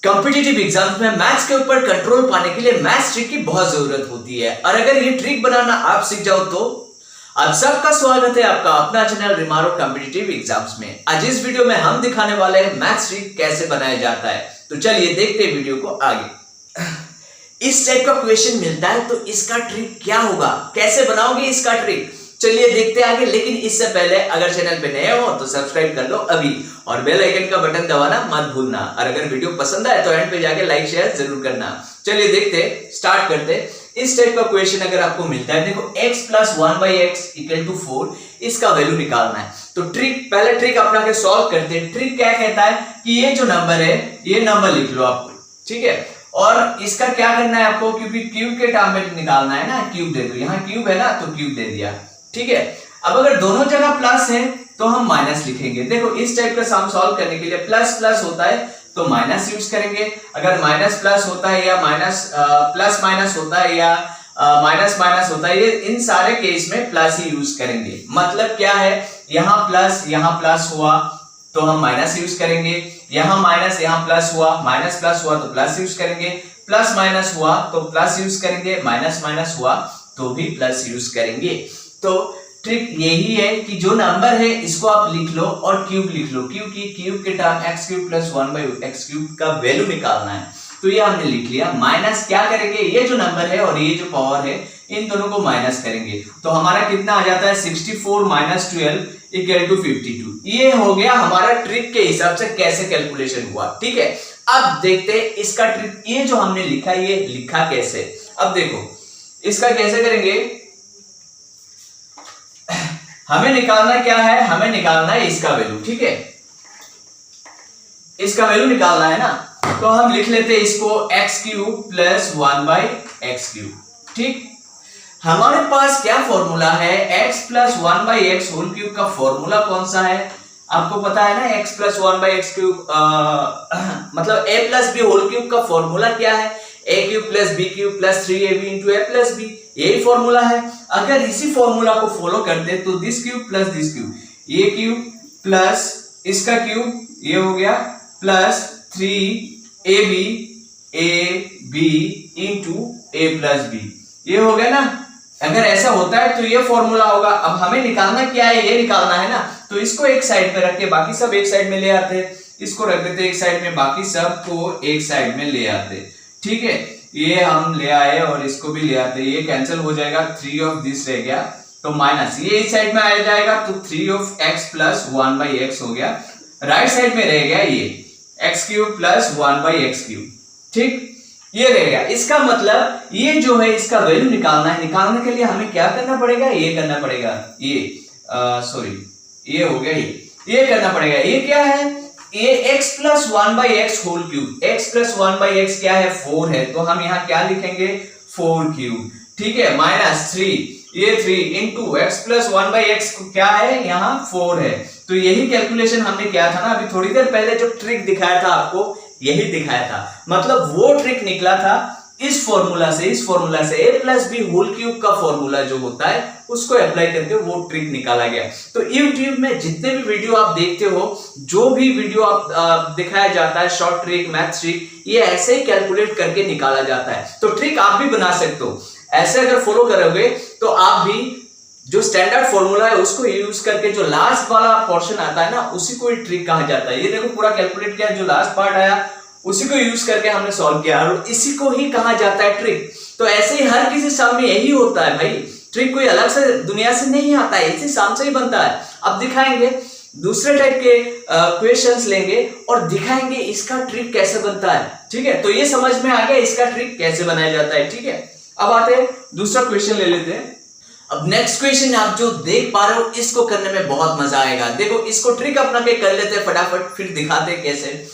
Competitive exams में maths के ऊपर कंट्रोल पाने के लिए मैथ्स ट्रिक की बहुत जरूरत होती है और अगर ये ट्रिक बनाना आप सीख जाओ तो आप सबका स्वागत है आपका अपना चैनल रिमारो कॉम्पिटिटिव एग्जाम्स में। आज इस वीडियो में हम दिखाने वाले हैं मैथ्स ट्रिक कैसे बनाया जाता है। तो चलिए देखते हैं वीडियो को आगे। इस टाइप का क्वेश्चन मिलता है तो इसका ट्रिक क्या होगा, कैसे बनाओगे इसका ट्रिक, चलिए देखते हैं आगे। लेकिन इससे पहले अगर चैनल पे नए हो तो सब्सक्राइब कर लो अभी और बेल आइकन का बटन दबाना मत भूलना और अगर वीडियो पसंद आए तो एंड पे जाके लाइक शेयर जरूर करना। चलिए देखते, स्टार्ट करते। इस टाइप का क्वेश्चन अगर आपको मिलता है, देखो x plus 1/x equal to 4, इसका वैल्यू निकालना है। तो पहले ट्रिक अपना के सॉल्व करते हैं। ट्रिक क्या कहता है कि ये जो नंबर है ये नंबर लिख लो आपको, ठीक है, और इसका क्या करना है आपको, क्योंकि क्यूब के टर्म में निकालना है ना, क्यूब दे दो, यहाँ क्यूब है ना तो क्यूब दे दिया, ठीक है। अब अगर दोनों जगह प्लस है तो हम माइनस लिखेंगे। देखो इस टाइप का सम सॉल्व करने के लिए प्लस प्लस होता है तो माइनस यूज करेंगे, अगर माइनस प्लस होता है या माइनस प्लस माइनस होता है या माइनस माइनस होता है, ये इन सारे केस में प्लस ही यूज करेंगे। मतलब क्या है, यहाँ प्लस हुआ तो हम माइनस यूज करेंगे, यहाँ माइनस यहाँ प्लस हुआ, माइनस प्लस हुआ तो प्लस यूज करेंगे, प्लस माइनस हुआ तो प्लस यूज करेंगे, माइनस माइनस हुआ तो भी प्लस यूज करेंगे। तो ट्रिक यही है कि जो नंबर है इसको आप लिख लो और क्यूब लिख लो, क्योंकि क्यूब के term x cube plus 1/x³ का वैल्यू निकालना है। तो ये हमने लिख लिया। माइनस क्या करेंगे, ये जो नंबर है और ये जो पावर है इन दोनों को माइनस करेंगे तो हमारा कितना आ जाता है, 64 - 12 = 52। ये हो गया हमारा ट्रिक के हिसाब से कैसे कैलकुलेशन हुआ, ठीक है। अब देखते हैं इसका ट्रिक, ये जो हमने लिखा ये लिखा कैसे। अब देखो इसका कैसे करेंगे, हमें निकालना क्या है, हमें निकालना है इसका वैल्यू, ठीक है, इसका वैल्यू निकालना है ना। तो हम लिख लेते हैं इसको x³ प्लस 1/x³, ठीक। हमारे पास क्या फॉर्मूला है, x प्लस 1/x³ का फॉर्मूला कौन सा है, आपको पता है ना, x प्लस 1/x³ मतलब a plus b whole cube का फॉर्मूला क्या है, a³ plus b³ plus 3ab into a plus b, यही फॉर्मूला है। अगर इसी फॉर्मूला को फॉलो करते तो this cube plus this cube, ये क्यूब प्लस इसका क्यूब, ये हो गया plus 3ab into a plus b, ये हो गया ना। अगर ऐसा होता है तो ये फॉर्मूला होगा। अब हमें निकालना क्या है, ये निकालना है ना। तो इसको एक साइड पे रख के बाकी सब एक साइड में ले आते हैं, इसको रख देते एक साइड में, बाकी सब को एक साइड में ले आते, ठीक है। ये हम ले आए और इसको भी ले आते, ये कैंसिल हो जाएगा, 3 ऑफ दिस रह गया तो माइनस, ये इस साइड में आ जाएगा तो 3 ऑफ x प्लस 1/x हो गया। राइट साइड में रह गया ये x³ प्लस 1/x³, ठीक, ये रह गया। इसका मतलब ये जो है इसका वैल्यू निकालना है। निकालने के लिए हमें क्या करना पड़ेगा, ये करना पड़ेगा, ये हो गया, ये करना पड़ेगा। ये क्या है, ये x plus 1/x³, x plus 1/x क्या है, 4 है, तो हम यहाँ क्या लिखेंगे, 4³, ठीक है, माइनस 3, ये 3 इंटू x प्लस 1/x क्या है, यहाँ 4 है। तो यही कैलकुलेशन हमने किया था ना अभी थोड़ी देर पहले, जो ट्रिक दिखाया था आपको यही दिखाया था। मतलब वो ट्रिक निकला था इस फॉर्मूला से, a plus b whole cube का फॉर्मूला जो होता है उसको अप्लाई करके वो ट्रिक निकाला गया। तो YouTube में जितने भी वीडियो आप देखते हो, जो भी वीडियो आप दिखाया जाता है, शॉर्ट ट्रिक, मैथ ट्रिक, ये ऐसे ही कैलकुलेट करके निकाला जाता है। तो ट्रिक आप भी बना सकते हो, ऐसे अगर फॉलो करोगे तो आप भी जो स्टैंडर्ड फॉर्मूला है उसको यूज करके जो लास्ट वाला पोर्शन आता है ना उसी को ट्रिक कहा जाता है। ये देखो पूरा कैलकुलेट किया, जो लास्ट पार्ट आया उसी को यूज करके हमने सॉल्व किया और इसी को ही कहा जाता है ट्रिक। तो ऐसे ही हर किसी सम में यही होता है भाई, ट्रिक कोई अलग से दुनिया से नहीं आता है, इसी सम से ही बनता है। अब दिखाएंगे दूसरे टाइप के क्वेश्चंस लेंगे और दिखाएंगे इसका ट्रिक कैसे बनता है, ठीक है। तो ये समझ में आ गया इसका ट्रिक कैसे बनाया जाता है, ठीक है। अब आते हैं दूसरा क्वेश्चन ले लेते हैं। अब नेक्स्ट क्वेश्चन आप जो देख पा रहे हो इसको करने में बहुत मजा आएगा। देखो इसको ट्रिक अपना के कर लेते हैं फटाफट, फिर दिखाते हैं कैसे।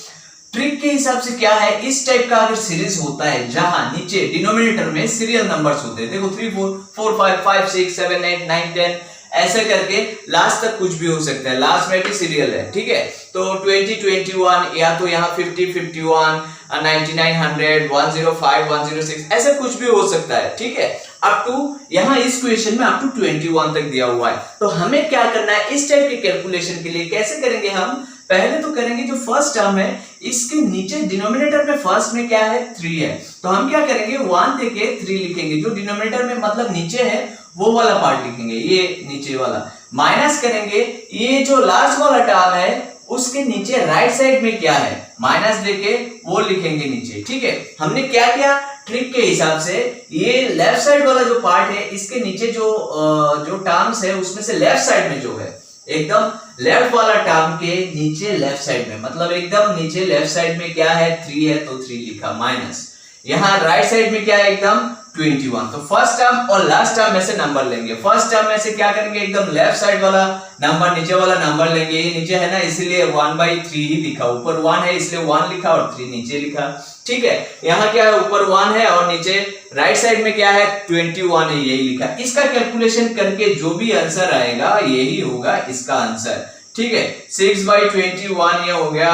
ट्रिक के हिसाब से क्या है, इस टाइप का अगर सीरीज होता है जहां नीचे डिनोमिनेटर में सीरियल नंबर्स होते हैं, देखो 3 4 5 5 6 7 8 9 10 ऐसे करके लास्ट तक कुछ भी हो सकता है, लास्ट में भी सीरियल है, ठीक है। तो 20 21 या तो यहाँ 50 51 99 100 105 106 ऐसे कुछ भी हो सकता है, ठीक है। अप टू यहाँ इस क्वेश्चन में अप टू 21 तक दिया हुआ है। तो हमें क्या करना है, इस टाइप के कैलकुलेशन के लिए कैसे करेंगे हम, पहले तो करेंगे जो फर्स्ट टर्म है इसके नीचे डिनोमिनेटर में फर्स्ट में क्या है 3 है, तो हम क्या करेंगे 1 देके 3 लिखेंगे, जो डिनोमिनेटर में मतलब नीचे है वो वाला पार्ट लिखेंगे, ये नीचे वाला माइनस करेंगे, ये जो लास्ट वाला टर्म है उसके नीचे राइट साइड में क्या है माइनस देके वो लिखेंगे नीचे। ठीक है, हमने क्या किया ट्रिक के हिसाब से, ये लेफ्ट साइड वाला जो पार्ट है इसके नीचे जो टर्म्स है उसमें से लेफ्ट साइड में जो है एकदम लेफ्ट वाला टर्म के नीचे लेफ्ट साइड में, मतलब एकदम नीचे लेफ्ट साइड में क्या है 3 है तो 3 लिखा माइनस, यहाँ राइट साइड में क्या है एकदम 21। तो फर्स्ट टर्म और लास्ट टर्म में से नंबर लेंगे, फर्स्ट टर्म में से क्या करेंगे एकदम लेफ्ट साइड वाला नंबर नीचे वाला नंबर लेंगे, ये नीचे है ना इसीलिए 1/3 ही लिखा, ऊपर 1 है इसलिए 1 लिखा और 3 नीचे लिखा। ठीक है, यहाँ क्या है ऊपर 1 है और नीचे राइट साइड में क्या है 21 है, यही लिखा। इसका कैलकुलेशन करके जो भी आंसर आएगा यही होगा इसका आंसर। ठीक है, 6/21 ये हो गया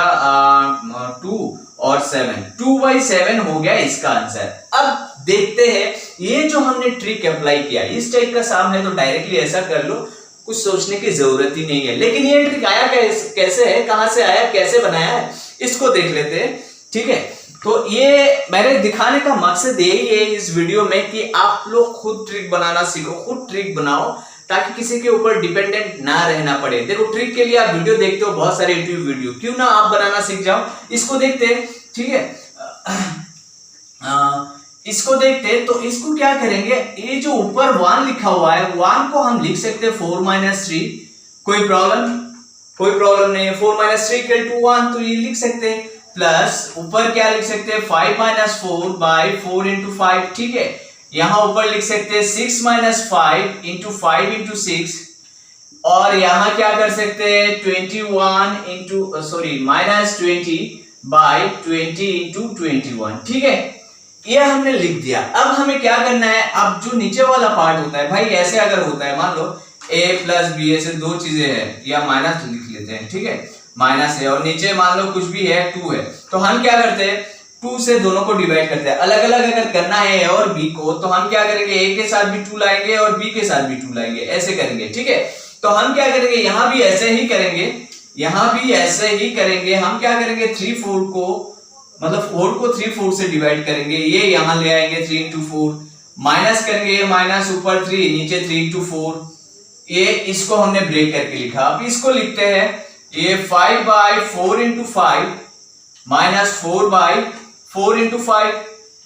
2 और 7, 2/7 हो गया इसका आंसर। अब देखते हैं ये जो हमने ट्रिक अप्लाई किया इस टाइप का सम है तो डायरेक्टली ऐसा कर लो, कुछ सोचने की जरूरत ही नहीं है। लेकिन ये ट्रिक आया कैसे है, कहां से आया, कैसे बनाया है, इसको देख लेते हैं। ठीक है, तो ये मेरे दिखाने का मकसद यही है इस वीडियो में कि आप लोग खुद ट्रिक बनाना सीखो, खुद ट्रिक बनाओ ताकि किसी के ऊपर डिपेंडेंट ना रहना पड़े। देखो ट्रिक के लिए आप वीडियो देखते हो बहुत सारे यूट्यूब वीडियो, क्यों ना आप बनाना सीख जाओ। इसको देखते हैं, ठीक है, इसको देखते हैं। तो इसको क्या करेंगे, ये जो ऊपर 1 लिखा हुआ है 1 को हम लिख सकते हैं 4 - 3, कोई प्रॉब्लम नहीं है। 4 - 3 = 1 तो ये लिख सकते हैं, प्लस ऊपर क्या लिख सकते हैं 5 - 4/4 × 5। ठीक है, यहां ऊपर लिख सकते हैं 6 - 5 × 5 × 6, और यहां क्या कर सकते हैं -20/20 × 21। ठीक है, ये हमने लिख दिया। अब हमें क्या करना है, अब जो नीचे वाला पार्ट होता है भाई ऐसे अगर होता है, मान लो a + b ऐसे दो चीजें हैं, या माइनस लिख लेते हैं। ठीक है, माइनस है और नीचे मान लो कुछ भी है 2 है, तो हम क्या करते हैं 2 से दोनों को डिवाइड करते हैं। अलग अलग अगर करना है a और b को, तो हम क्या करेंगे a के साथ भी 2 लाएंगे और b के साथ भी 2 लाएंगे, ऐसे करेंगे। ठीक है, तो हम क्या करेंगे यहाँ भी ऐसे ही करेंगे, यहाँ भी ऐसे ही करेंगे। हम क्या करेंगे 3/4 को, मतलब 4 को 3/4 से डिवाइड करेंगे, ये यहाँ ले आएंगे 3 × 4, माइनस करेंगे, ये माइनस ऊपर 3 नीचे 3 × 4, ये इसको हमने ब्रेक करके लिखा। अब इसको लिखते हैं, ये 5/4 × 5 -4/4 × 5,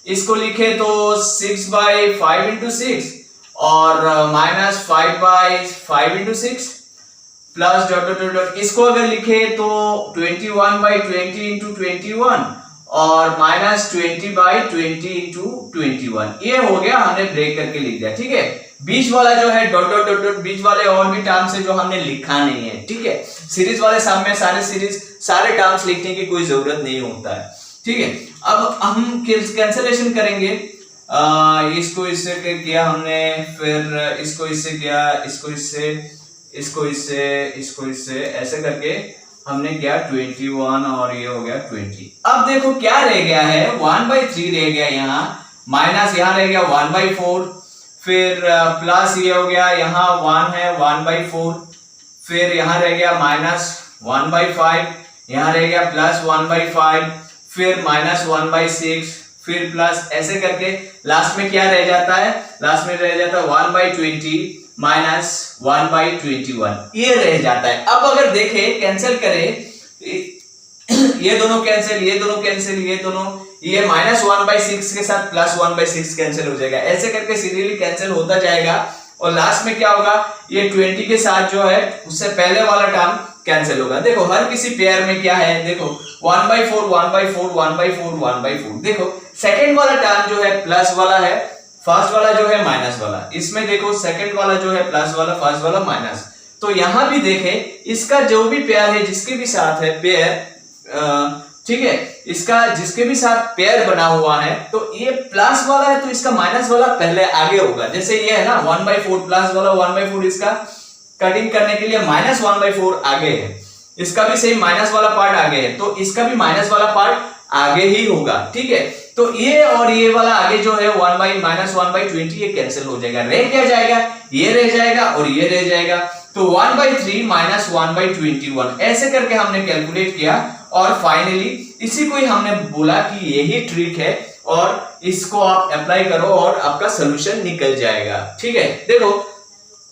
इसको लिखे तो 6/5 × 6 और -5/5 × 6 प्लस डॉट इसको अगर लिखे तो 21/20 × 21 और -20/20 × 21। ये हो गया, हमने ब्रेक करके लिख दिया। ठीक है, बीच वाला जो है डॉट डॉट डॉट डॉट, बीच वाले और भी टर्म्स है जो हमने लिखा नहीं है। ठीक है, सीरीज वाले सम में सारे टर्म्स लिखने की कोई जरूरत नहीं होता है। ठीक है, अब हम कैंसलेशन करेंगे, इसको इससे किया हमने, फिर इसको इससे किया, इसको इससे, इसको इससे, इसको इससे, ऐसे करके हमने किया 21 और ये हो गया 20। अब देखो क्या रह गया है 1/3 रह गया, यहाँ माइनस यहाँ रह गया 1/4, फिर प्लस ये हो गया, यहाँ 1 है 1/4, फिर यहाँ रह गया -1/5, यहाँ रह गया +1/5, फिर -1/6, फिर प्लस, ऐसे करके लास्ट में क्या रह जाता है, लास्ट में रह जाता है 1/20 -1/21, ये रह जाता है। अब अगर देखें कैंसिल करें, ये दोनों कैंसिल, ये दोनों कैंसिल, ये दोनों, ये -1/6 के साथ +1/6 कैंसिल हो जाएगा, ऐसे करके सीरियली कैंसिल होता जाएगा और लास्ट में क्या होगा, ये 20 के साथ जो है उससे पहले वाला टर्म कैंसिल होगा। देखो हर किसी पेयर में क्या है, देखो 1/4 1/4 1/4 1/4, देखो सेकंड वाला टर्म जो है प्लस वाला है, फर्स्ट वाला जो है माइनस वाला। इसमें देखो सेकंड वाला जो है प्लस वाला, फर्स्ट वाला माइनस। तो यहां भी देखें इसका जो भी पेयर है, जिसके भी साथ है पेयर, ठीक है, इसका जिसके भी साथ पेयर बना हुआ है, तो ये प्लस वाला है तो इसका माइनस वाला पहले आगे होगा। जैसे ये है ना 1/4 प्लस वाला 1/4, इसका कटिंग करने के लिए -1/4 आगे है, इसका भी सेम माइनस वाला पार्ट आगे है, तो इसका भी माइनस वाला पार्ट आगे ही होगा। ठीक है, तो ये और ये वाला आगे जो है 1/-1/20 ये कैंसिल हो जाएगा, रह क्या जाएगा, ये रह जाएगा और ये रह जाएगा। तो 1/3 - 1/21 ऐसे करके हमने कैलकुलेट किया और फाइनली इसी को ही हमने बोला कि यही ट्रिक है और इसको आप अप्लाई करो और आपका सोल्यूशन निकल जाएगा। ठीक है, देखो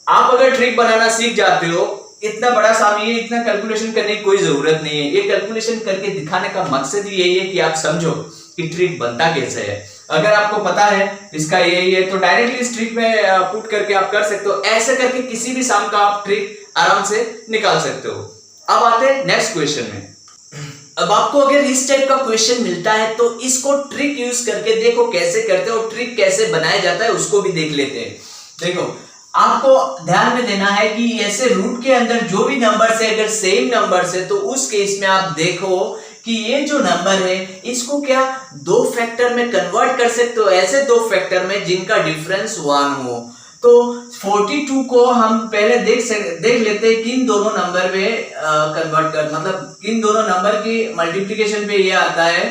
आप अगर ट्रिक बनाना सीख जाते हो, इतना बड़ा साम ये इतना कैलकुलेशन करने की कोई जरूरत नहीं है। ये कैलकुलेशन करके दिखाने का मकसद ही यही है कि आप समझो कि ट्रिक बनता कैसे है। अगर आपको पता है इसका यही है तो डायरेक्टली इस ट्रिक में पुट करके आप कर सकते हो। ऐसे करके किसी भी सम का आप ट्रिक आराम से निकाल सकते हो। अब आते हैं नेक्स्ट क्वेश्चन में। अब आपको अगर इस टाइप का क्वेश्चन मिलता है तो इसको ट्रिक यूज करके देखो कैसे करते हो, ट्रिक कैसे बनाया जाता है उसको भी देख लेते हैं। देखो आपको ध्यान में देना है कि ऐसे रूट के अंदर जो भी नंबर से अगर सेम नंबर से तो उस केस में आप देखो कि ये जो नंबर है इसको क्या दो फैक्टर में कन्वर्ट कर सकते हो, ऐसे दो फैक्टर में जिनका डिफरेंस 1 हो। तो 42 को हम पहले देख लेते हैं किन दोनों नंबर में कन्वर्ट कर, मतलब किन दोनों नंबर की मल्टीप्लिकेशन पे ये आता है।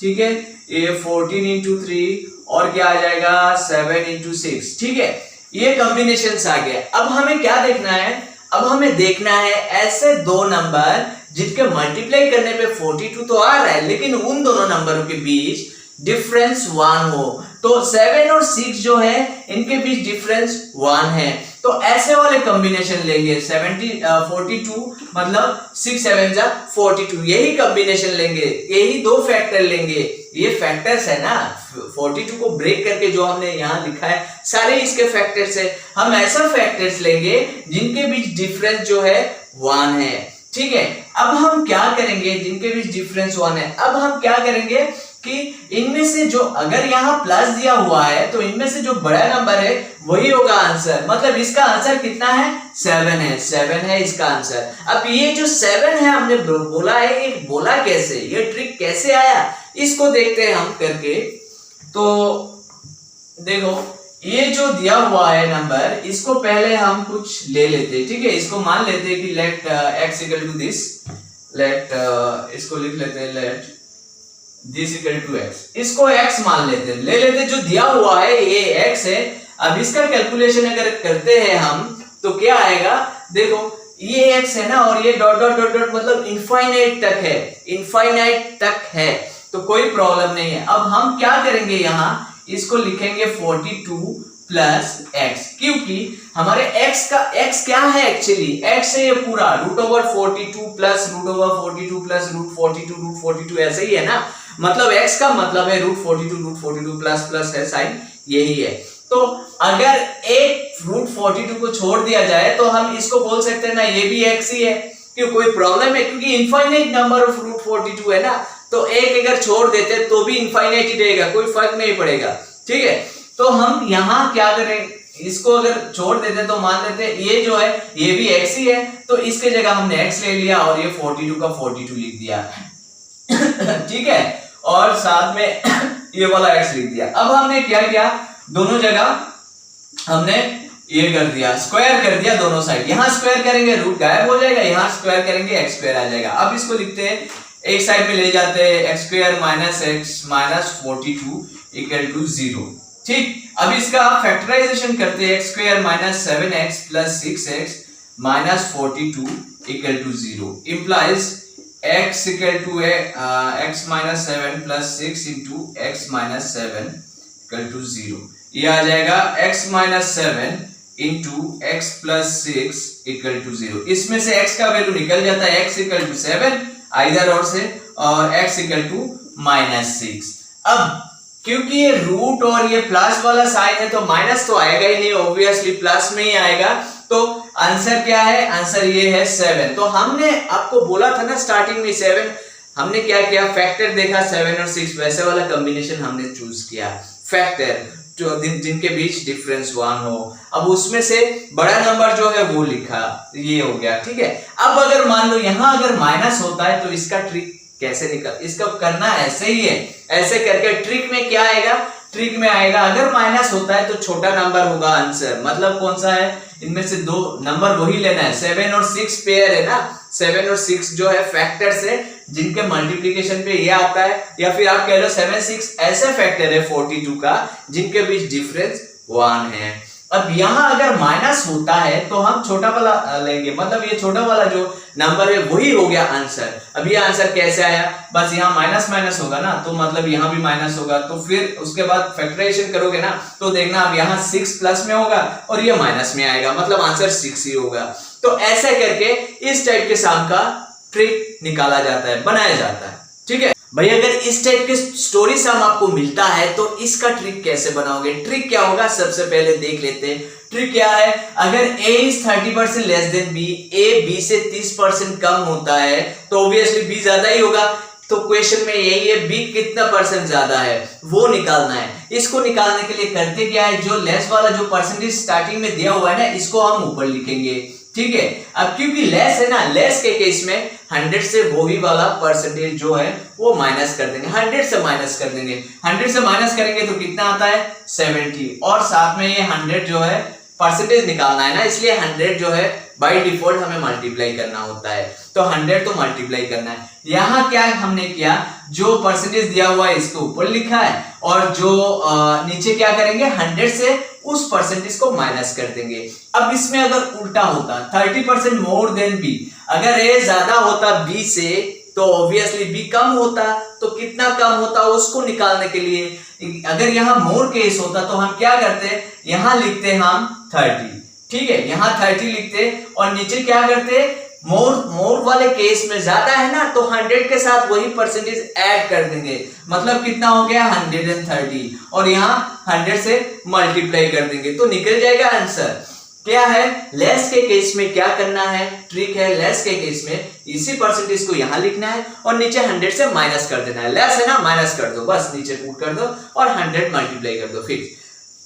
ठीक है, ये 14 × 3 और क्या आ जाएगा 7 × 6। ठीक है, ये कॉम्बिनेशन आ गया। अब हमें क्या देखना है, अब हमें देखना है ऐसे दो नंबर जिनके मल्टीप्लाई करने पे 42 तो आ रहा है लेकिन उन दोनों नंबरों के बीच डिफरेंस 1 हो। तो 7 और 6 जो है इनके बीच डिफरेंस 1 है। तो ऐसे वाले कॉम्बिनेशन लेंगे 42 मतलब 6 7 जा 42, यही कॉम्बिनेशन लेंगे, यही दो फैक्टर लेंगे। ये फैक्टर्स है ना, 42 को ब्रेक करके जो हमने यहाँ लिखा है सारे इसके फैक्टर्स है। हम ऐसा फैक्टर्स लेंगे जिनके बीच डिफरेंस जो है 1 है। ठीक है, अब हम क्या करेंगे, जिनके बीच डिफरेंस 1 है, अब हम क्या करेंगे कि इनमें से जो अगर यहाँ प्लस दिया हुआ है तो इनमें से जो बड़ा नंबर है वही होगा आंसर। मतलब इसका आंसर कितना है 7 है, 7 है इसका आंसर। अब ये जो 7 है हमने बोला है, ये बोला कैसे, ये ट्रिक कैसे आया इसको देखते हैं हम करके। तो देखो ये जो दिया हुआ है नंबर, इसको पहले हम कुछ ले लेते हैं। ठीक है, इसको मान लेते हैं कि let x equal to this, let इसको लिख लेते हैं let this equal to x, इसको x मान लेते हैं, ले लेते हैं। जो दिया हुआ है ये x है। अब इसका कैलकुलेशन अगर करते हैं हम तो क्या आएगा, देखो ये x है ना और ये डॉट डॉट डॉट डॉट मतलब इनफाइनाइट तक है, इनफाइनाइट तक है तो कोई प्रॉब्लम नहीं है। अब हम क्या करेंगे, यहाँ इसको लिखेंगे 42 प्लस x, क्योंकि हमारे x क्या है एक्चुअली, x है ये पूरा √42 प्लस √42 प्लस √42 ऐसे ही है ना। मतलब x का मतलब है √42 प्लस प्लस है साइन, यही है। तो अगर एक √42 को छोड़ दिया जाए तो हम इसको बोल सकते हैं ना ये भी x ही है, क्यों कोई प्रॉब्लम है, क्योंकि इनफाइनाइट नंबर ऑफ √42 है ना। तो एक अगर छोड़ देते तो भी इनफाइनाइट ही रहेगा, कोई फर्क नहीं पड़ेगा। ठीक है, तो हम यहाँ क्या करें, इसको अगर छोड़ देते तो मान लेते ये जो है ये भी x ही है, तो इसके जगह हमने x ले लिया और ये 42 का 42 लिख दिया। ठीक है, और साथ में ये वाला x लिख दिया। अब हमने क्या किया, दोनों जगह हमने ये कर दिया, स्क्वायर कर दिया दोनों साइड। यहाँ स्क्वायर करेंगे रूट गायब हो जाएगा, यहाँ स्क्वायर करेंगे x स्क्वायर आ जाएगा। अब इसको लिखते हैं, एक साइड में ले जाते हैं x square minus x minus 42 equal to 0। ठीक, अब इसका फैक्टराइजेशन करते हैं, x square minus 7x plus 6x minus 42 equal to 0 implies x equal to x minus 7 plus 6 into x minus 7 equal to 0। ये आ जाएगा x minus 7 into x plus 6 equal to 0। इसमें से x का वैल्यू निकल जाता है, x इक्वल टू 7 आइदर और से, और x इक्वल टू माइनस 6। अब क्योंकि ये रूट और ये प्लस वाला साइन है तो माइनस तो आएगा ही नहीं, ऑब्वियसली प्लस में ही आएगा। तो आंसर क्या है, आंसर ये है 7। तो हमने आपको बोला था ना स्टार्टिंग में 7, हमने क्या किया, फैक्टर देखा 7 और 6, वैसे वाला कॉम्बिनेशन हमने चूज किया, फैक्टर जो जिनके बीच डिफरेंस 1 हो। अब उसमें से बड़ा नंबर जो है वो लिखा, ये हो गया। ठीक है, अब अगर मान लो यहाँ अगर माइनस होता है तो इसका ट्रिक कैसे निकल, इसका करना ऐसे ही है, ऐसे करके ट्रिक में क्या आएगा, ट्रिक में आएगा अगर माइनस होता है तो छोटा नंबर होगा आंसर। मतलब कौन सा है, इनमें से दो नंबर वही लेना है, 7 और 6 पेयर है ना, 7 और 6 जो है फैक्टर से जिनके मल्टीप्लीकेशन पे ये आता है, या फिर आप कह लो 7 6 ऐसे फैक्टर है 42 का जिनके बीच डिफरेंस 1 है। अब यहाँ अगर माइनस होता है तो हम छोटा वाला लेंगे, मतलब ये छोटा वाला जो नंबर है वही हो गया आंसर। अब ये आंसर कैसे आया, बस यहाँ माइनस माइनस होगा ना, तो मतलब यहाँ भी माइनस होगा, तो फिर उसके बाद फैक्टराइजेशन करोगे ना तो देखना अब यहाँ 6 प्लस में होगा और ये माइनस में आएगा, मतलब आंसर 6 ही होगा। तो ऐसे करके इस टाइप के सम का ट्रिक निकाला जाता है, बनाया जाता है। ठीक है भाई, अगर इस टाइप के स्टोरी सम आपको मिलता है तो इसका ट्रिक कैसे बनाओगे? ट्रिक क्या होगा सबसे पहले देख लेते हैं। ट्रिक क्या है, अगर a is 30% less than b, a b से 30% कम होता है तो ऑब्वियसली b ज्यादा ही होगा। तो क्वेश्चन में यही है, b कितना परसेंट ज्यादा है वो निकालना है। इसको निकालने के लिए करते क्या है, जो लेस वाला जो परसेंटेज स्टार्टिंग में दिया हुआ है ना, इसको हम ऊपर लिखेंगे। ठीक है, अब क्योंकि लेस है ना, लेस के केस में 100 से वो ही वाला परसेंटेज जो है वो माइनस कर देंगे, 100 से माइनस कर देंगे। 100 से माइनस करेंगे तो कितना आता है 70, और साथ में ये 100 जो है परसेंटेज निकालना है ना, इसलिए 100 जो है बाय डिफॉल्ट हमें मल्टीप्लाई करना होता है, तो 100 तो मल्टीप्लाई करना है। यहाँ क्या हमने किया, जो परसेंटेज दिया हुआ है इसको ऊपर लिखा है, और जो नीचे क्या करेंगे 100 से उस परसेंटेज को माइनस कर देंगे। अब इसमें अगर उल्टा होता 30% मोर देन बी, अगर ए ज्यादा होता बी से तो ऑब्वियसली बी कम होता, तो कितना कम होता उसको निकालने के लिए अगर यहाँ मोर केस होता तो हम क्या करते, यहाँ लिखते हम 30। ठीक है, यहाँ 30 लिखते और नीचे क्या करते, मोर वाले केस में ज्यादा है ना तो 100 के साथ वही परसेंटेज ऐड कर देंगे, मतलब कितना हो गया 130, और यहाँ 100 से मल्टीप्लाई कर देंगे तो निकल जाएगा आंसर। क्या है, लेस के केस में क्या करना है, ट्रिक है, लेस के केस में इसी परसेंटेज को यहाँ लिखना है और नीचे 100 से माइनस कर देना है। लेस है ना, माइनस कर दो, बस नीचे पुट कर दो और 100 मल्टीप्लाई कर दो फिक्स।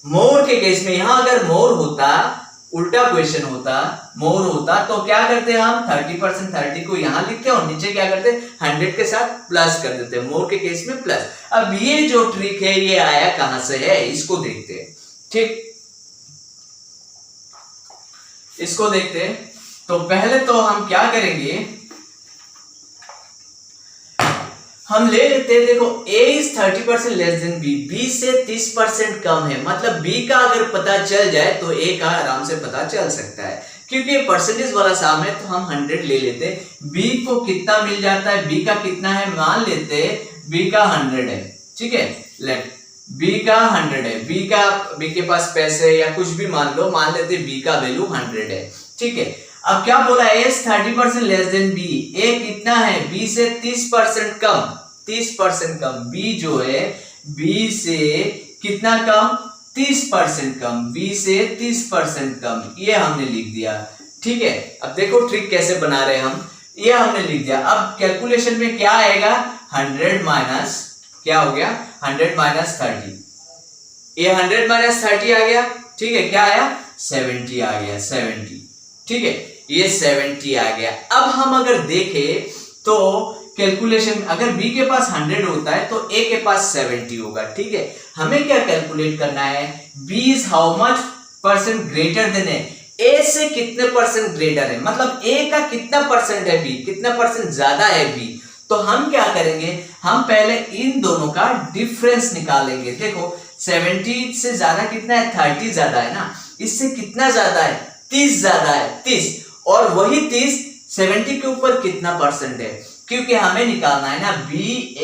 मोर के केस में यहाँ अगर मोर होता, उल्टा क्वेश्चन होता, मोर होता तो क्या करते हम 30% 30 को यहाँ लिखते और नीचे क्या करते 100 के साथ प्लस कर देते, मोर के केस में प्लस। अब ये जो ट्रिक है ये आया कहां से है, इसको देखते हैं। ठीक, इसको देखते हैं। तो पहले तो हम क्या करेंगे, हम ले लेते हैं, देखो a is 30% less than b, b से 30% कम है, मतलब b का अगर पता चल जाए तो a का आराम से पता चल सकता है, क्योंकि ये परसेंटेज वाला साम है तो हम 100 ले लेते हैं। b को कितना मिल जाता है, b का कितना है, मान लेते b का 100 है। ठीक है, लेट b का 100 है, b के पास पैसे या कुछ भी मान लो, मान लेते b का वैल्यू 100 है। ठीक है, अब क्या बोला, a is 30% less than b, a कितना है b से 30% कम, 30% कम, b जो है b से कितना कम 30% कम, b से 30% कम, ये हमने लिख दिया। ठीक है, अब देखो ट्रिक कैसे बना रहे हैं हम, ये हमने लिख दिया। अब कैलकुलेशन में क्या आएगा, 100 माइनस क्या हो गया 100 माइनस 30, ये 100 माइनस 30 आ गया। ठीक है, क्या आया 70 आ गया, 70। ठीक है, ये 70 आ गया। अब हम अगर देखें तो कैलकुलेशन अगर b के पास 100 होता है तो a के पास 70 होगा। ठीक है, हमें क्या कैलकुलेट करना है, b is how much percent greater than a से कितने परसेंट ग्रेटर है, मतलब a का कितना परसेंट है b, कितना परसेंट ज्यादा है b। तो हम क्या करेंगे, हम पहले इन दोनों का डिफरेंस निकालेंगे। देखो 70 से ज्यादा कितना है, 30 ज्यादा है ना, इससे कितना ज्यादा है 30 ज्यादा है, 30, और वही 30 70 के ऊपर कितना परसेंट है, क्योंकि हमें निकालना है ना b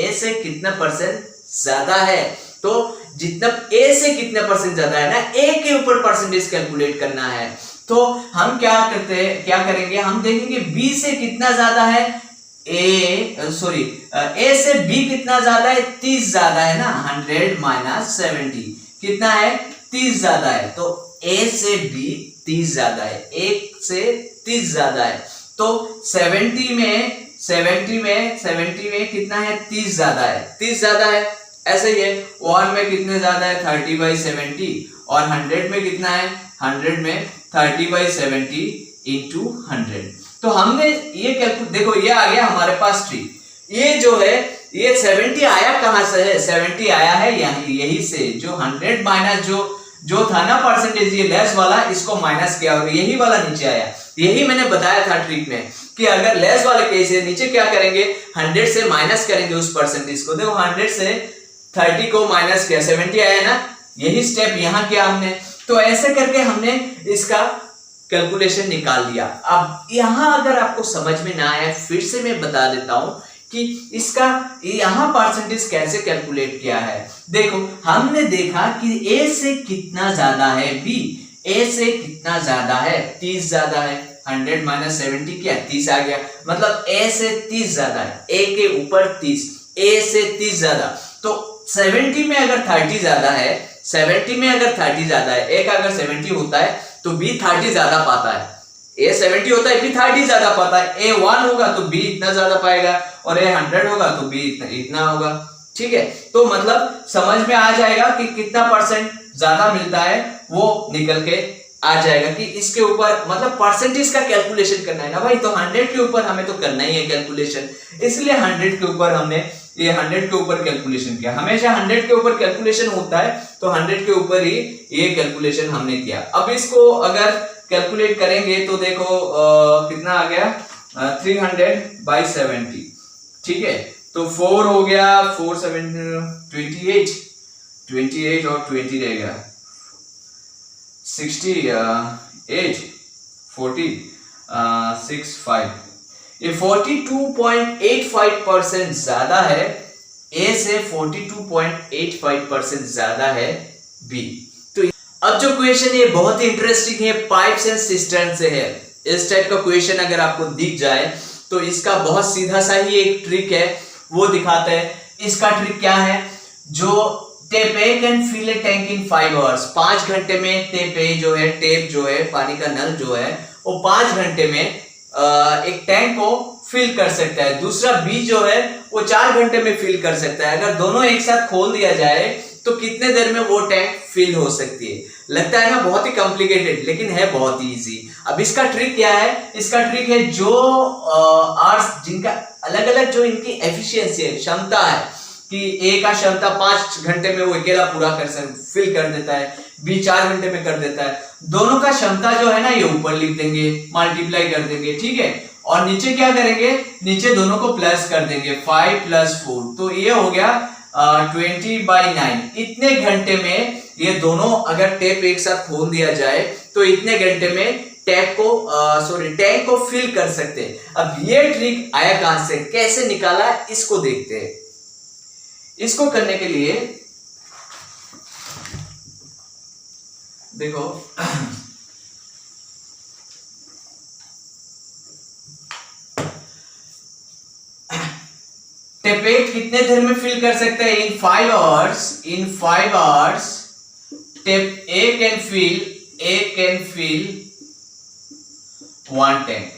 a से कितना परसेंट ज्यादा है, तो जितना a से कितना परसेंट ज्यादा है ना, a के ऊपर परसेंटेज कैलकुलेट करना है। तो हम क्या करेंगे, हम देखेंगे b से कितना ज्यादा है, a से b कितना ज्यादा है, 30 ज्यादा है ना, 100 माइनस 70 कितना है 30 ज्यादा है, तो a से b 30 ज्यादा है, 1 से 30 ज्यादा है, तो 70 में कितना है 30 ज्यादा है, 30 ज्यादा है। ऐसे ही है 1 में कितने ज्यादा है 30/70, और 100 में कितना है, 100 में 30/70 इंटू 100। तो हमने ये कैलकुलेट, देखो ये आ गया हमारे पास ट्रिक। ये जो है ये 70 आया कहां से है, 70 आया है यही से, जो 100 माइनस जो था ना परसेंटेज, ये लेस वाला इसको माइनस किया और यही वाला नीचे आया, यही मैंने बताया था ट्रिक में कि अगर लेस वाले केस है, नीचे क्या करेंगे, 100 से माइनस करेंगे उस परसेंटेज को। देखो 100 से 30 को माइनस किया, 70 आया ना, यही स्टेप यहाँ किया हमने। तो ऐसे करके हमने इसका कैलकुलेशन निकाल लिया। अब यहाँ अगर आपको समझ में ना आया, फिर से मैं बता देता हूं कि इसका यहाँ परसेंटेज कैसे कैलकुलेट किया है। देखो हमने देखा कि ए से कितना ज्यादा है बी, ए से कितना ज्यादा है, 30 ज्यादा है, 100 माइनस 70 क्या, 30 आ गया, मतलब ए से 30 ज्यादा है, ए के ऊपर 30, ए से 30 ज्यादा। तो 70 में अगर 30 ज्यादा है, 70 में अगर 30 ज्यादा है, ए का अगर 70 होता है तो बी 30 ज्यादा पाता है, ए 70 होता है, बी 30 ज्यादा पाता है। ए 1 होगा तो बी इतना ज्यादा पाएगा, और ए 100 होगा तो बी इतना होगा। ठीक है, तो मतलब समझ में आ जाएगा कि कितना परसेंट ज्यादा मिलता है, वो निकल के आ जाएगा कि इसके ऊपर, मतलब परसेंटेज का कैलकुलेशन करना है ना भाई, तो 100 के ऊपर हमें तो करना ही है कैलकुलेशन, इसलिए 100 के ऊपर हमने ये 100 के ऊपर कैलकुलेशन किया। हमेशा 100 के ऊपर कैलकुलेशन होता है, तो 100 के ऊपर ही ये कैलकुलेशन हमने किया। अब इसको अगर कैलकुलेट करेंगे तो देखो कितना आ गया, 300/70। ठीक है, तो 4 हो गया, 4 7 28 और 20 रहेगा, 68 40 6 5। ये 42.85% ज्यादा है ए से, 42.85% ज्यादा है बी। तो अब जो क्वेश्चन ये बहुत ही इंटरेस्टिंग है, पाइप्स एंड सिस्टर्न से है। इस टाइप का क्वेश्चन अगर आपको दिख जाए तो इसका बहुत सीधा सा ही एक ट्रिक है, वो दिखाते हैं। इसका ट्रिक क्या है, जो tap A can fill a tank in 5 hours, 5 घंटे में टेप ए जो है, टेप जो है, पानी का नल जो है, वो 5 घंटे में एक टैंक को फिल कर सकता है। दूसरा बी जो है वो 4 घंटे में फिल कर सकता है। अगर दोनों एक साथ खोल दिया जाए तो कितने देर में वो टैंक फिल हो सकती है। लगता है ना बहुत ही कॉम्प्लिकेटेड, लेकिन है बहुत ही इजी। अब इसका ट्रिक क्या है, इसका ट्रिक है जो आवर्स जिनका अलग अलग जो इनकी एफिशिएंसी है, क्षमता है कि ए का क्षमता 5 घंटे में वो अकेला पूरा फिल कर देता है, बी 4 घंटे में कर देता है। दोनों का क्षमता जो है ना ये ऊपर लिख देंगे, मल्टीप्लाई कर देंगे। ठीक है, और नीचे क्या करेंगे, नीचे दोनों को प्लस कर देंगे, 5 + 4, तो ये हो गया 20/9। इतने घंटे में ये दोनों अगर टेप एक साथ खोल दिया जाए तो इतने घंटे में टैंक को फिल कर सकते हैं। अब ये ट्रिक आया कहां से, कैसे निकाला, इसको देखते हैं। इसको करने के लिए देखो टेप ए कितने देर में फिल कर सकते हैं, in 5 hours tap A can fill 1 tank.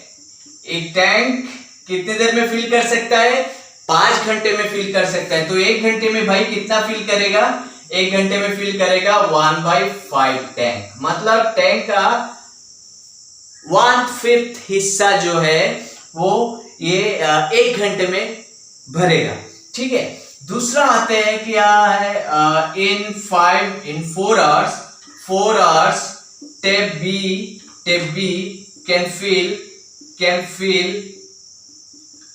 एक टैंक कितने देर में फिल कर सकता है, 5 घंटे में फिल कर सकता है। तो 1 घंटे में भाई कितना फिल करेगा, 1 घंटे में फिल करेगा 1/5 टैंक। मतलब टैंक का 1/5 हिस्सा जो है वो ये 1 घंटे में भरेगा। ठीक है, दूसरा आते हैं क्या है, in 4 hours tap B can fill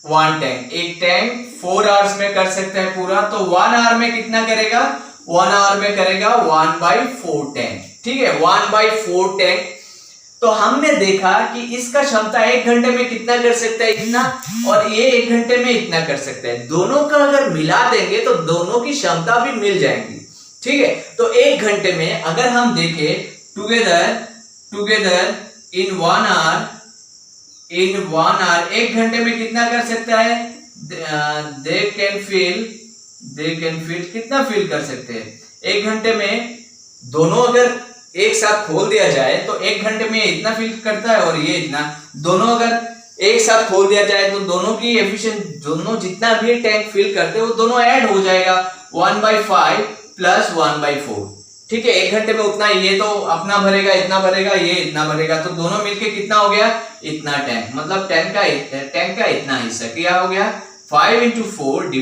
1 tank. एक टैंक 4 आवर्स में कर सकता है पूरा, तो 1 आवर में कितना करेगा, 1 आवर में करेगा 1/4 टैंक। ठीक है, 1/4 टैंक। तो हमने देखा कि इसका क्षमता 1 घंटे में कितना कर सकता है, इतना, और ये 1 घंटे में इतना कर सकता है। दोनों का अगर मिला देंगे तो दोनों की क्षमता भी मिल जाएगी। ठीक है, तो 1 घंटे में अगर हम देखें टुगेदर इन 1 आवर 1 घंटे में कितना कर सकता है, दे कैन फिल कितना फिल कर सकते हैं 1 घंटे में। दोनों अगर एक साथ खोल दिया जाए तो 1 घंटे में इतना फिल करता है और ये इतना। दोनों अगर एक साथ खोल दिया जाए तो दोनों की एफिशिएंट, दोनों जितना भी टैंक फिल करते हैं वो दोनों ऐड हो जाएगा, 1/5 + 1/4। ठीक है, 1 घंटे में उतना, ये तो अपना भरेगा, इतना भरेगा, ये इतना भरेगा, तो दोनों मिलके कितना हो गया, इतना टैंक। मतलब टैंक का इतना हिस्सा क्या हो गया, 5 × 4 /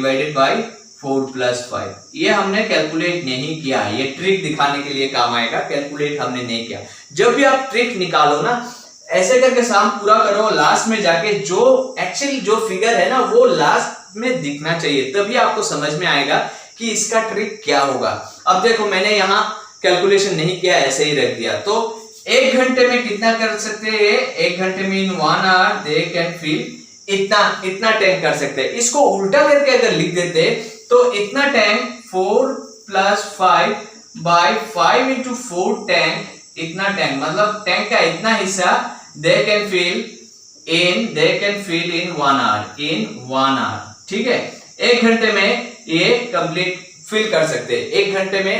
4 + 5। ये हमने कैलकुलेट नहीं किया, ये ट्रिक दिखाने के लिए काम आएगा, कैलकुलेट हमने नहीं किया। जब भी आप ट्रिक निकालो ना, ऐसे करके सम पूरा करो, लास्ट में जाके जो एक्चुअली जो फिगर है ना वो लास्ट में दिखना चाहिए, तभी आपको समझ में आएगा कि इसका ट्रिक क्या होगा। अब देखो मैंने यहाँ कैलकुलेशन नहीं किया, ऐसे ही रख दिया। तो 1 घंटे में कितना कर सकते हैं, 1 घंटे में इन 1 आवर दे कैन फिल इतना टैंक कर सकते हैं। इसको उल्टा करके अगर लिख देते तो इतना टैंक 4 + 5 by 5 into 4 टैंक, इतना टैंक मतलब टैंक का इतना हिस्सा they can fill in 1 hour, ठीक है। 1 घंटे में ये कंप्लीट फिल कर सकते हैं। 1 घंटे में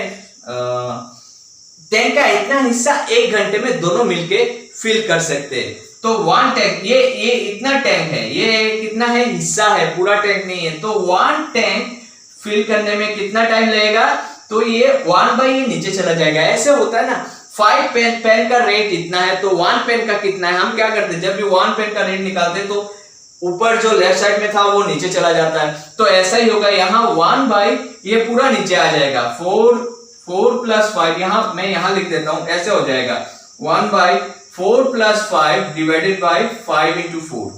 टैंक का इतना हिस्सा 1 घंटे में दोनों मिलके फिल कर सकते हैं। तो 1 टैंक, ये इतना टैंक है, ये कितना है, हिस्सा है, पूरा टैंक नहीं है। तो 1 टैंक फिल करने में कितना टाइम लगेगा, तो ये 1 बाई ये नीचे चला जाएगा। ऐसे होता है ना, 5 पेन का रेट इतना है तो 1 पेन का कितना है। हम क्या करते हैं, जब भी 1 पेन का रेट निकालते तो ऊपर जो लेफ्ट साइड में था वो नीचे चला जाता है। तो ऐसा ही होगा यहाँ, 1 बाई ये पूरा नीचे आ जाएगा, 4 + 5, यहाँ मैं यहाँ लिख देता हूं, ऐसे हो जाएगा 1 बाई 4 + 5 डिवाइडेड बाई 5 into 4।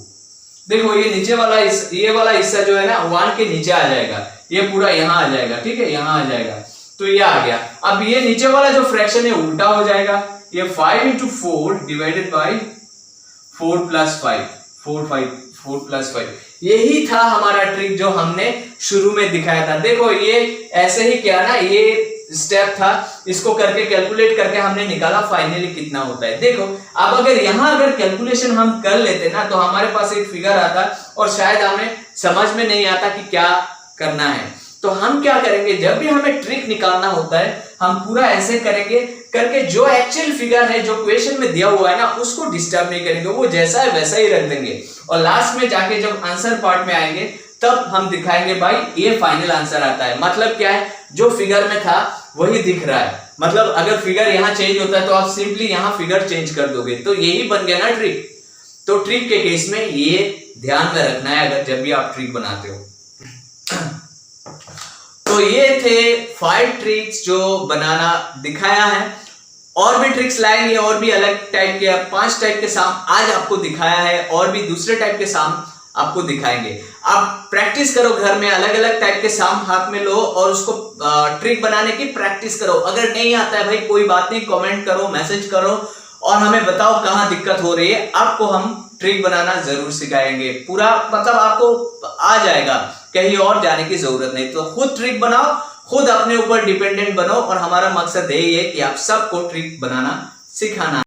देखो ये नीचे वाला ये वाला हिस्सा जो है ना 1 के नीचे आ जाएगा, ये पूरा यहाँ आ जाएगा, ठीक है, यहाँ आ जाएगा। तो ये आ गया। अब ये नीचे वाला जो फ्रैक्शन है उल्टा हो जाएगा, ये 5 into 4 डिवाइडेड बाई 4 + 5। यही था हमारा ट्रिक जो हमने शुरू में दिखाया था। देखो ये ऐसे ही क्या ना, ये स्टेप था, इसको करके कैलकुलेट करके हमने निकाला फाइनली कितना होता है। देखो अब अगर यहाँ अगर कैलकुलेशन हम कर लेते ना तो हमारे पास एक फिगर आता और शायद हमें समझ में नहीं आता कि क्या करना है। तो हम क्या करेंगे, जब भी हमें ट्रिक निकालना होता है हम पूरा ऐसे करेंगे, करके जो एक्चुअल फिगर है जो क्वेश्चन में दिया हुआ है ना उसको डिस्टर्ब नहीं करेंगे, वो जैसा है वैसा ही रख देंगे। और लास्ट में जाके जब आंसर पार्ट में आएंगे तब हम दिखाएंगे भाई ये फाइनल आंसर आता है। मतलब क्या है, जो फिगर में था वही दिख रहा है। मतलब अगर फिगर यहाँ चेंज होता है तो आप सिंपली यहाँ फिगर चेंज कर दोगे, तो यही बन गया ना ट्रिक। तो ट्रिक के केस में ये ध्यान में रखना है अगर जब भी आप ट्रिक बनाते हो। तो ये थे 5 ट्रिक्स जो बनाना दिखाया है। और भी ट्रिक्स लाएंगे, और भी अलग टाइप के 5 टाइप के साम आज आपको दिखाया है, और भी दूसरे टाइप के साम आपको दिखाएंगे। आप प्रैक्टिस करो घर में, अलग अलग टाइप के साम हाथ में लो और उसको ट्रिक बनाने की प्रैक्टिस करो। अगर नहीं आता है भाई कोई बात नहीं, कमेंट करो, मैसेज करो और हमें बताओ कहाँ दिक्कत हो रही है। आपको हम ट्रिक बनाना जरूर सिखाएंगे, पूरा मतलब आपको आ जाएगा, कहीं और जाने की जरूरत नहीं। तो खुद ट्रिक बनाओ, खुद अपने ऊपर डिपेंडेंट बनो, और हमारा मकसद यही है कि आप सबको ट्रिक बनाना सिखाना।